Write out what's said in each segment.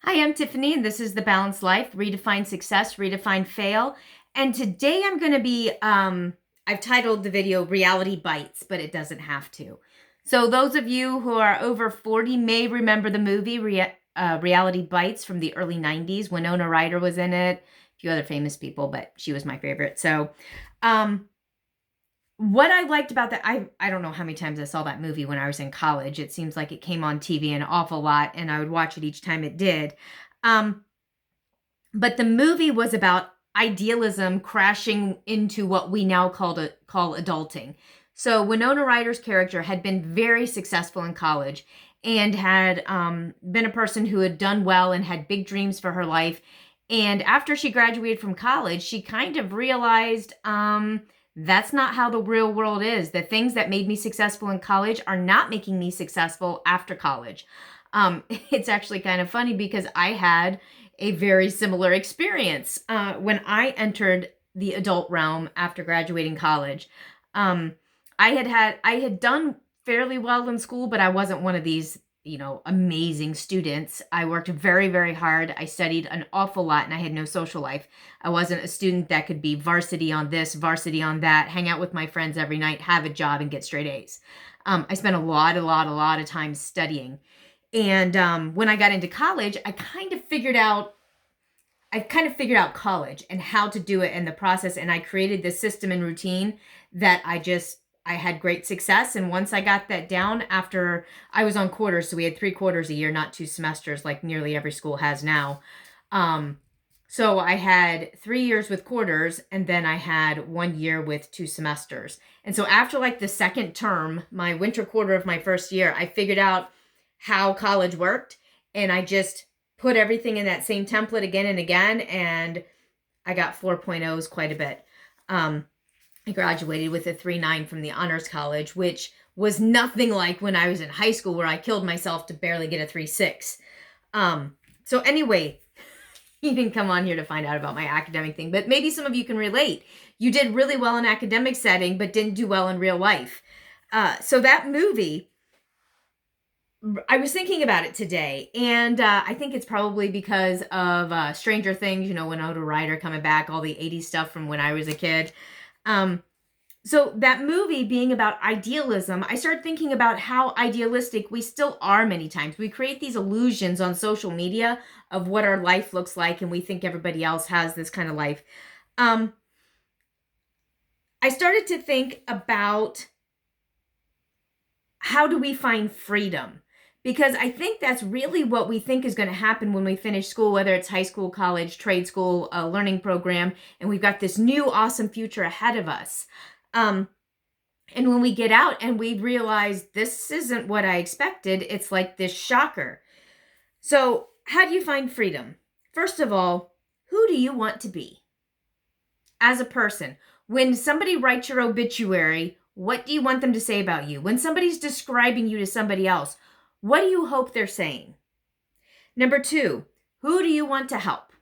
Hi, I'm Tiffany, and this is The Balanced Life Redefine Success, Redefine Fail. And today I'm going to I've titled the video Reality Bites, but it doesn't have to. So, those of you who are over 40 may remember the movie Reality Bites from the early 90s. Winona Ryder was in it, a few other famous people, but she was my favorite. Um, what I liked about that, I don't know how many times I saw that movie when I was in college. It seems like it came on TV an awful lot, and I would watch it each time it did. Um, but the movie was about idealism crashing into what we now call adulting. So Winona Ryder's character had been very successful in college and had been a person who had done well and had big dreams for her life. And after she graduated from college, she kind of realized that's not how the real world is. The things that made me successful in college are not making me successful after college. It's actually kind of funny because I had a very similar experience when I entered the adult realm after graduating college. Um, I had done fairly well in school, but I wasn't one of these amazing students. I worked very, very hard. I studied an awful lot, and I had no social life. I wasn't a student that could be varsity on this, varsity on that, hang out with my friends every night, have a job, and get straight A's. I spent a lot of time studying. And when I got into college, I kind of figured out college and how to do it and the process. And I created this system and routine that I had great success. And once I got that down, after I was on quarters, so we had 3 quarters a year, not 2 semesters like nearly every school has now. Um, so I had 3 years with quarters, and then I had 1 year with 2 semesters. And so after like the second term, my winter quarter of my first year, I figured out how college worked, and I just put everything in that same template again and again, and I got 4.0s quite a bit. I graduated with a 3.9 from the honors college, which was nothing like when I was in high school where I killed myself to barely get a 3.6. So anyway, you didn't come on here to find out about my academic thing, but maybe some of you can relate. You did really well in academic setting, but didn't do well in real life. So that movie, I was thinking about it today, and I think it's probably because of Stranger Things, Winona Ryder coming back, all the 80s stuff from when I was a kid. So that movie being about idealism, I started thinking about how idealistic we still are many times. We create these illusions on social media of what our life looks like, and we think everybody else has this kind of life. I started to think about how do we find freedom? Because I think that's really what we think is going to happen when we finish school, whether it's high school, college, trade school, a learning program, and we've got this new awesome future ahead of us. And when we get out and we realize this isn't what I expected, it's like this shocker. So, how do you find freedom? First of all, who do you want to be as a person? When somebody writes your obituary, what do you want them to say about you? When somebody's describing you to somebody else, what do you hope they're saying? Number 2, who do you want to help?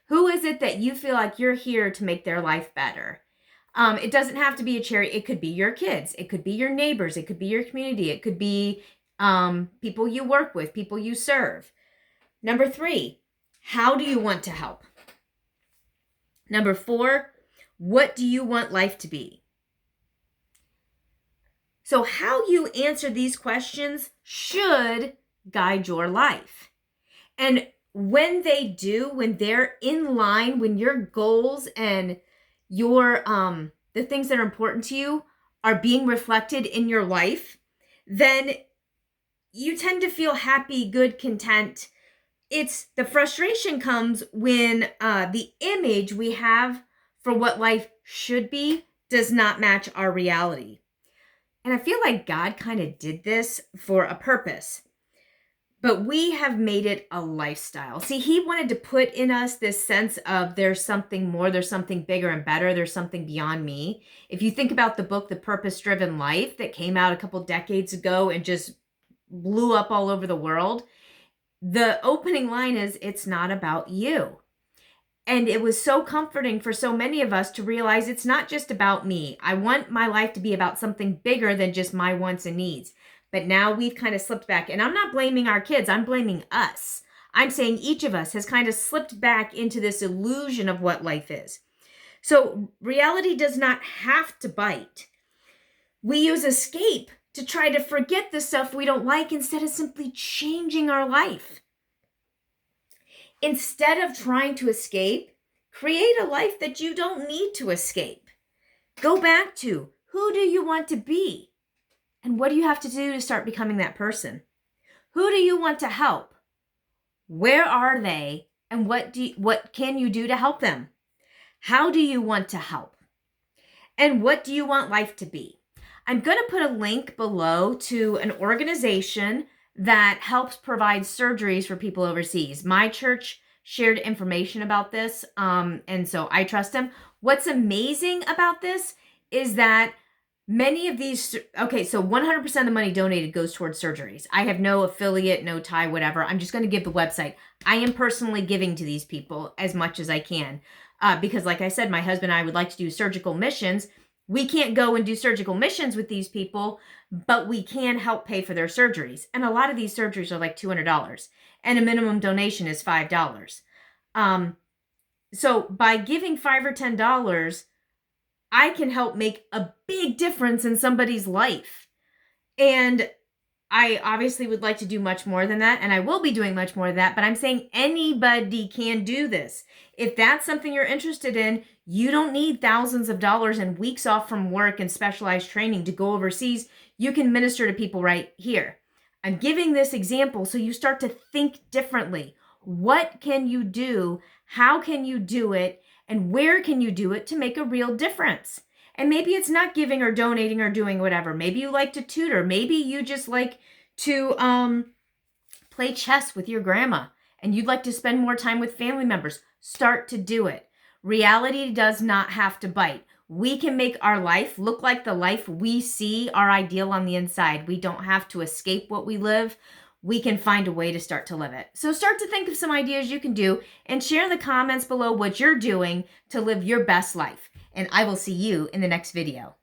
Who is it that you feel like you're here to make their life better? It doesn't have to be a charity. It could be your kids. It could be your neighbors. It could be your community. It could be people you work with, people you serve. Number 3, how do you want to help? Number 4, what do you want life to be? So how you answer these questions should guide your life. And when they do, when they're in line, when your goals and your the things that are important to you are being reflected in your life, then you tend to feel happy, good, content. It's the frustration comes when the image we have for what life should be does not match our reality. And I feel like God kind of did this for a purpose. But we have made it a lifestyle. See, he wanted to put in us this sense of there's something more, there's something bigger and better, there's something beyond me. If you think about the book, The Purpose Driven Life, that came out a couple decades ago and just blew up all over the world, the opening line is, it's not about you. And it was so comforting for so many of us to realize it's not just about me. I want my life to be about something bigger than just my wants and needs. But now we've kind of slipped back. And I'm not blaming our kids, I'm blaming us. I'm saying each of us has kind of slipped back into this illusion of what life is. So reality does not have to bite. We use escape to try to forget the stuff we don't like instead of simply changing our life. Instead of trying to escape, create a life that you don't need to escape. Go back to, who do you want to be? And what do you have to do to start becoming that person? Who do you want to help? Where are they? And what can you do to help them? How do you want to help? And what do you want life to be? I'm going to put a link below to an organization that helps provide surgeries for people overseas. My church shared information about this, and so I trust them. What's amazing about this is that many of these, okay, so 100% of the money donated goes towards surgeries. I have no affiliate, no tie, whatever. I'm just going to give the website. I am personally giving to these people as much as I can because, like I said, my husband and I would like to do surgical missions. We can't go and do surgical missions with these people, but we can help pay for their surgeries. And a lot of these surgeries are like $200, and a minimum donation is $5. So by giving $5 or $10, I can help make a big difference in somebody's life. And I obviously would like to do much more than that, and I will be doing much more than that, but I'm saying anybody can do this. If that's something you're interested in, you don't need thousands of dollars and weeks off from work and specialized training to go overseas. You can minister to people right here. I'm giving this example so you start to think differently. What can you do? How can you do it? And where can you do it to make a real difference? And maybe it's not giving or donating or doing whatever. Maybe you like to tutor. Maybe you just like to play chess with your grandma and you'd like to spend more time with family members. Start to do it. Reality does not have to bite. We can make our life look like the life we see our ideal on the inside. We don't have to escape what we live. We can find a way to start to live it. So start to think of some ideas you can do and share in the comments below what you're doing to live your best life. And I will see you in the next video.